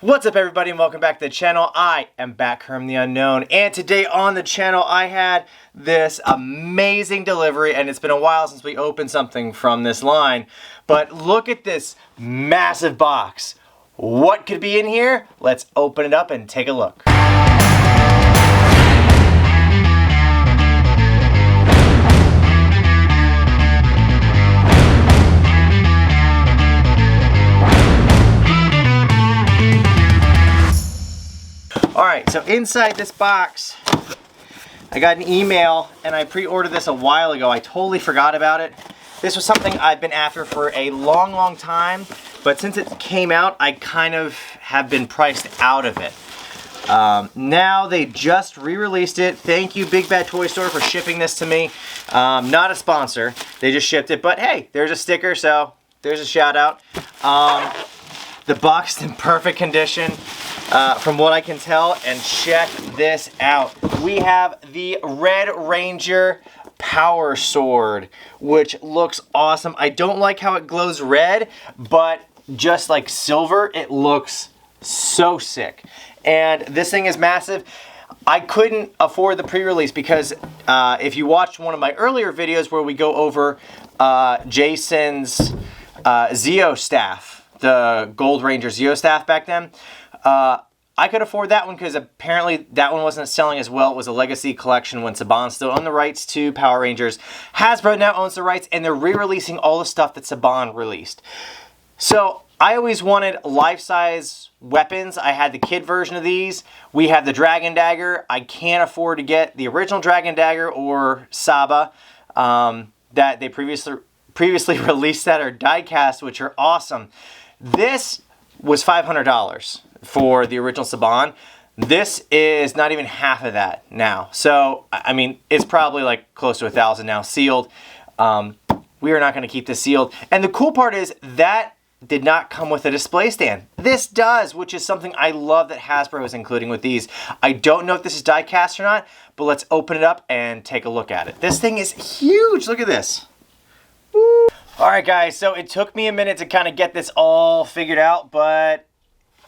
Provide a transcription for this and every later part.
What's up, everybody, and welcome back to the channel. I am back from the unknown, and today on the channel I had this amazing delivery, and it's been a while since we opened something from this line, but look at this massive box. What could be in here? Let's open it up and take a look. Alright, so inside this box, I got an email, and I pre-ordered this a while ago. I totally forgot about it. This was something I've been after for a long time, but since it came out, I kind of have been priced out of it. Now they just re-released it. Thank you, Big Bad Toy Store, for shipping this to me. Not a sponsor. They just shipped it, but hey, there's a sticker, so there's a shout out. The box is in perfect condition. From what I can tell, and check this out. We have the Red Ranger Power Sword, which looks awesome. I don't like how it glows red, but just like silver, it looks so sick. And this thing is massive. I couldn't afford the pre-release because if you watched one of my earlier videos where we go over Jason's Zeo staff, the Gold Ranger Zeo staff back then, I could afford that one because apparently that one wasn't selling as well. It was a legacy collection when Saban still owned the rights to Power Rangers. Hasbro now owns the rights, and they're re-releasing all the stuff that Saban released. So I always wanted life-size weapons. I had the kid version of these. We have the Dragon Dagger. I can't afford to get the original Dragon Dagger or Saba that they previously released that are die-cast, which are awesome. This was $500 for the original Saban. This is not even half of that now. So, I mean, it's probably like close to $1,000 now sealed. We are not going to keep this sealed. And the cool part is that did not come with a display stand. This does, which is something I love that Hasbro is including with these. I don't know if this is die cast or not, but let's open it up and take a look at it. This thing is huge. Look at this. Woo. All right, guys, so it took me a minute to kind of get this all figured out, but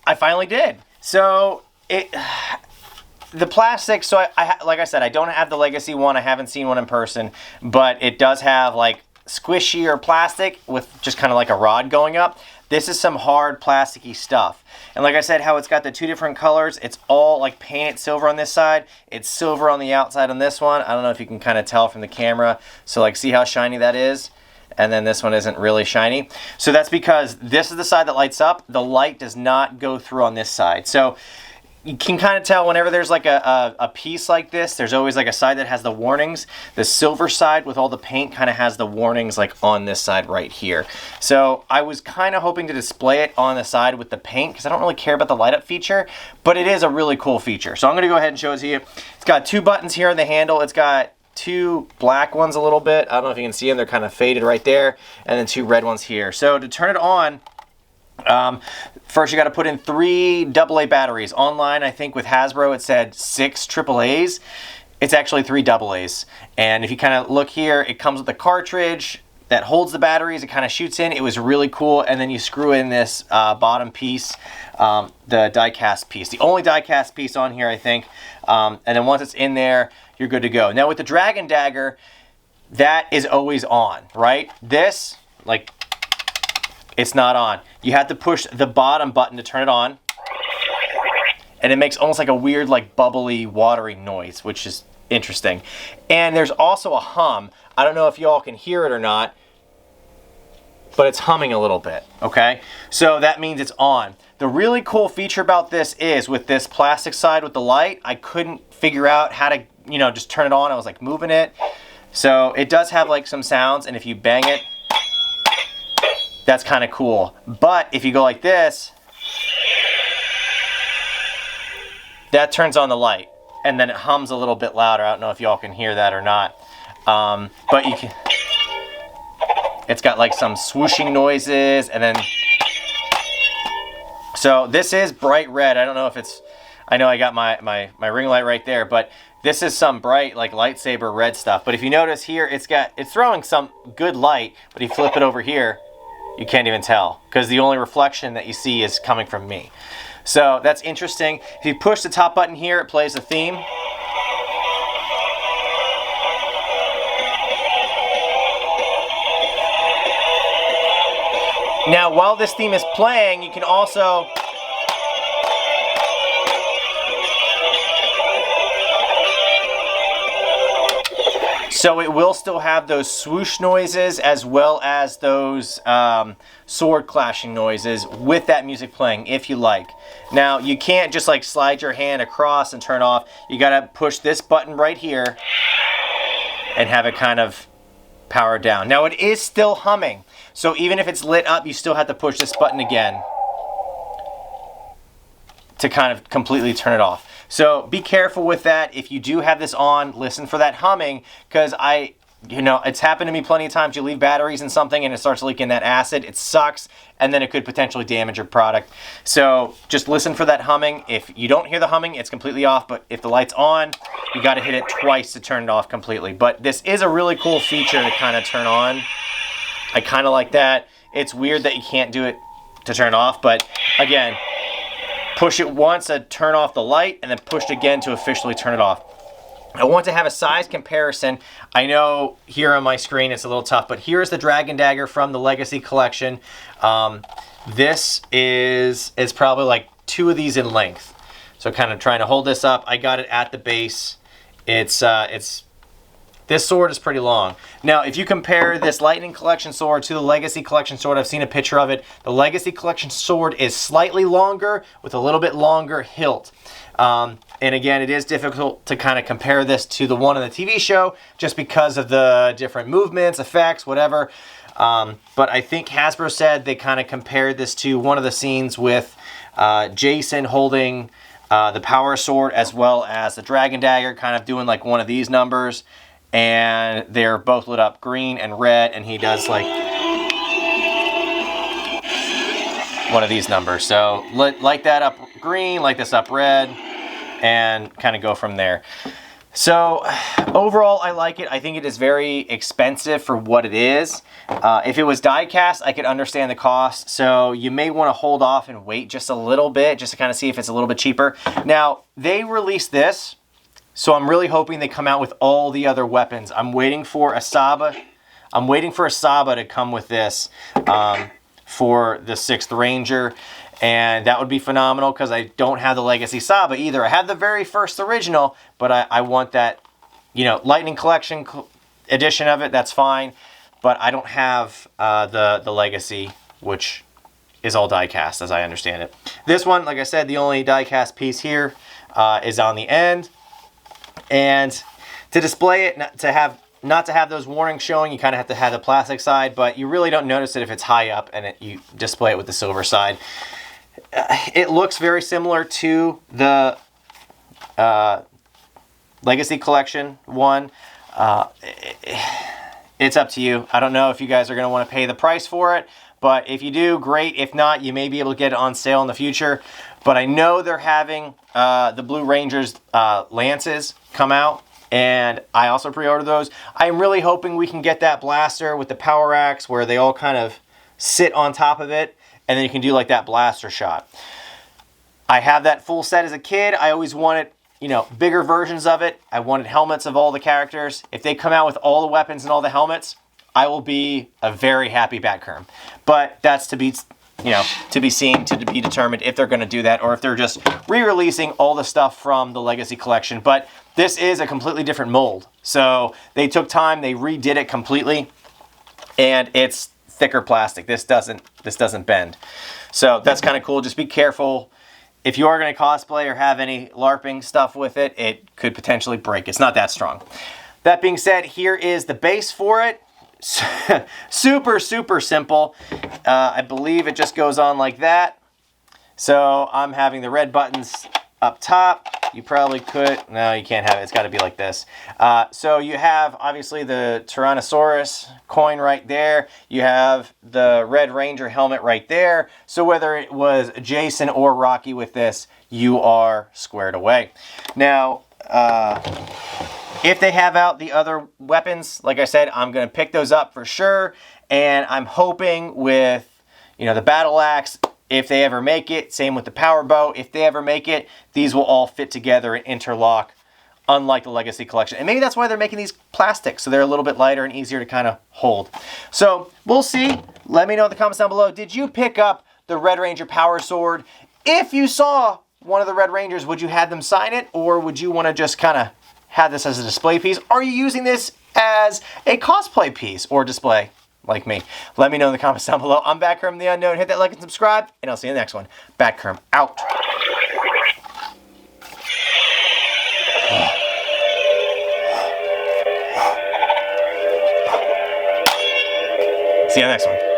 I finally did. So the plastic, so like I said, I don't have the legacy one. I haven't seen one in person, but it does have like squishier plastic with just kind of like a rod going up. This is some hard plasticky stuff. And like I said, how it's got the two different colors, it's all like painted silver on this side. It's silver on the outside on this one. I don't know if you can kind of tell from the camera. So like, see how shiny that is? And then this one isn't really shiny. So that's because this is the side that lights up. The light does not go through on this side. So you can kind of tell whenever there's like a piece like this, there's always like a side that has the warnings. The silver side with all the paint kind of has the warnings like on this side right here. So I was kind of hoping to display it on the side with the paint because I don't really care about the light up feature, but it is a really cool feature. So I'm going to go ahead and show it to you. It's got two buttons here on the handle. It's got two black ones a little bit. I don't know if you can see them. They're kind of faded right there. And then two red ones here. So to turn it on, first you got to put in 3 AA batteries. Online, I think with Hasbro, it said 6 AAAs. It's actually 3 AAs. And if you kind of look here, it comes with a cartridge that holds the batteries. It kind of shoots in. It was really cool. And then you screw in this bottom piece, the die-cast piece. The only die-cast piece on here, I think. And then once it's in there, you're good to go. Now with the Dragon Dagger, that is always on, right? This, like, it's not on. You have to push the bottom button to turn it on. And it makes almost like a weird, like, bubbly, watery noise, which is interesting. And there's also a hum. I don't know if you all can hear it or not, but it's humming a little bit, okay? So that means it's on. The really cool feature about this is with this plastic side with the light, I couldn't figure out how to, you know, just turn it on. I was like moving it. So it does have like some sounds, and if you bang it, that's kind of cool. But if you go like this, that turns on the light, and then it hums a little bit louder. I don't know if y'all can hear that or not. But you can, it's got like some swooshing noises, and then, so this is bright red. I don't know if it's, I know I got my ring light right there, but this is some bright like lightsaber red stuff. But if you notice here, it's throwing some good light, but you flip it over here, you can't even tell because the only reflection that you see is coming from me. So that's interesting. If you push the top button here, it plays the theme. Now, while this theme is playing, you can also so it will still have those swoosh noises as well as those sword clashing noises with that music playing if you like. Now, you can't just like slide your hand across and turn off. You gotta push this button right here and have it kind of power down. Now, it is still humming. So even if it's lit up, you still have to push this button again to kind of completely turn it off. So be careful with that. If you do have this on, listen for that humming, because it's happened to me plenty of times. You leave batteries in something and it starts leaking that acid. It sucks, and then it could potentially damage your product. So just listen for that humming. If you don't hear the humming, it's completely off, but if the light's on, you got to hit it twice to turn it off completely. But this is a really cool feature to kind of turn on. I kind of like that. It's weird that you can't do it to turn off, but again, push it once to turn off the light, and then push it again to officially turn it off. I want to have a size comparison. I know here on my screen it's a little tough, but here's the Dragon Dagger from the Legacy Collection. This is probably like 2 of these in length. So kind of trying to hold this up. I got it at the base. This sword is pretty long. Now, if you compare this Lightning Collection sword to the Legacy Collection sword, I've seen a picture of it. The Legacy Collection sword is slightly longer with a little bit longer hilt. And again, it is difficult to kind of compare this to the one on the TV show just because of the different movements, effects, whatever. But I think Hasbro said they kind of compared this to one of the scenes with Jason holding the power sword as well as the Dragon Dagger, kind of doing like one of these numbers. And they're both lit up green and red, and he does like one of these numbers. So light that up green, light this up red, and kind of go from there. So overall, I like it. I think it is very expensive for what it is. If it was die cast, I could understand the cost. So you may want to hold off and wait just a little bit, just to kind of see if it's a little bit cheaper. Now, they released this, so I'm really hoping they come out with all the other weapons. I'm waiting for a Saba. I'm waiting for a Saba to come with this for the 6th Ranger. And that would be phenomenal because I don't have the Legacy Saba either. I have the very first original, but I want that, Lightning Collection edition of it. That's fine. But I don't have the Legacy, which is all die cast as I understand it. This one, like I said, the only die cast piece here is on the end. And to display it, not to have those warnings showing, you kind of have to have the plastic side, but you really don't notice it if it's high up and you display it with the silver side. It looks very similar to the Legacy Collection one. It's up to you. I don't know if you guys are going to want to pay the price for it, but if you do, great. If not, you may be able to get it on sale in the future. But I know they're having the Blue Rangers lances come out, and I also pre-ordered those. I'm really hoping we can get that blaster with the power axe where they all kind of sit on top of it, and then you can do like that blaster shot. I have that full set as a kid. I always wanted, bigger versions of it. I wanted helmets of all the characters. If they come out with all the weapons and all the helmets, I will be a very happy Batkerm. But that's to be seen, to be determined if they're going to do that or if they're just re-releasing all the stuff from the Legacy Collection. But this is a completely different mold. So they took time, they redid it completely, and it's thicker plastic. This doesn't bend. So that's kind of cool. Just be careful. If you are going to cosplay or have any LARPing stuff with it, it could potentially break. It's not that strong. That being said, here is the base for it. Super simple. I believe it just goes on like that. So I'm having the red buttons up top. You probably could, no, you can't have it. It's got to be like this. So you have obviously the Tyrannosaurus coin right there. You have the Red Ranger helmet right there. So whether it was Jason or Rocky with this, you are squared away. Now, if they have out the other weapons, like I said, I'm going to pick those up for sure. And I'm hoping with, the battle axe if they ever make it. Same with the power bow. If they ever make it, these will all fit together and interlock, unlike the Legacy Collection. And maybe that's why they're making these plastic, so they're a little bit lighter and easier to kind of hold. So we'll see. Let me know in the comments down below. Did you pick up the Red Ranger Power Sword? If you saw one of the Red Rangers, would you have them sign it, or would you want to just kind of have this as a display piece? Are you using this as a cosplay piece or display like me? Let me know in the comments down below. I'm Batkerm the Unknown. Hit that like and subscribe, and I'll see you in the next one. Batkerm out. See you in the next one.